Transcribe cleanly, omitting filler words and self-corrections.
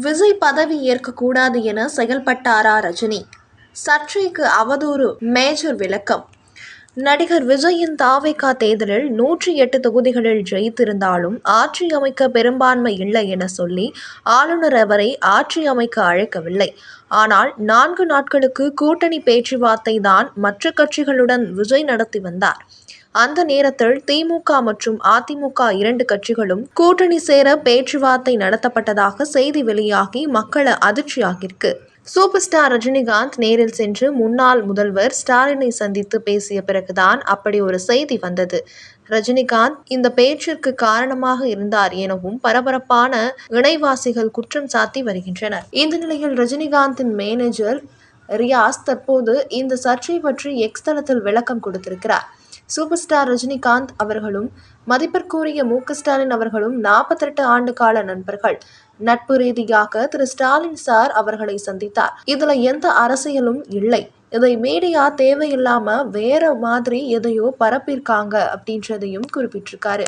விஜய் பதவி ஏற்கக்கூடாது என செயல்பட்டாரா ரஜினி? சர்ச்சைக்கு அவதூறு மேஜர் விளக்கம். நடிகர் விஜயின் தாவேகா தேர்தலில் 108 தொகுதிகளில் ஜெயித்திருந்தாலும் ஆட்சி அமைக்க பெரும்பான்மை இல்லை என சொல்லி ஆளுநர் அவரை ஆட்சி அமைக்க அழைக்கவில்லை. ஆனால் 4 நாட்களுக்கு கூட்டணி பேச்சுவார்த்தை தான் மற்ற கட்சிகளுடன் விஜய் நடத்தி வந்தார். அந்த நேரத்தில் திமுக மற்றும் அதிமுக 2 கட்சிகளும் கூட்டணி சேர பேச்சுவார்த்தை நடத்தப்பட்டதாக செய்தி வெளியாகி மக்களை அதிர்ச்சியாகிருக்கு. சூப்பர் ஸ்டார் ரஜினிகாந்த் நேரில் சென்று முன்னாள் முதல்வர் ஸ்டாலினை சந்தித்து பேசிய பிறகுதான் அப்படி ஒரு செய்தி வந்தது. ரஜினிகாந்த் இந்த பேச்சிற்கு காரணமாக இருந்தார் எனவும் பரபரப்பான இணைவாசிகள் குற்றம் சாட்டி வருகின்றனர். இந்த நிலையில் ரஜினிகாந்தின் மேனேஜர் ரியாஸ் தற்போது இந்த சர்ச்சை பற்றி எக்ஸ் தளத்தில் விளக்கம் கொடுத்திருக்கிறார். சூப்பர் ஸ்டார் ரஜினிகாந்த் அவர்களும் மதிப்பிற்குரிய மு.க.ஸ்டாலின் அவர்களும் 48 ஆண்டு கால நண்பர்கள். நட்பு ரீதியாக திரு ஸ்டாலின் சார் அவர்களை சந்தித்தார். இதுல எந்த அரசியலும் இல்லை. இதை மீடியா தேவையில்லாம வேற மாதிரி எதையோ பரப்பியிருக்காங்க அப்படின்றதையும் குறிப்பிட்டிருக்காரு.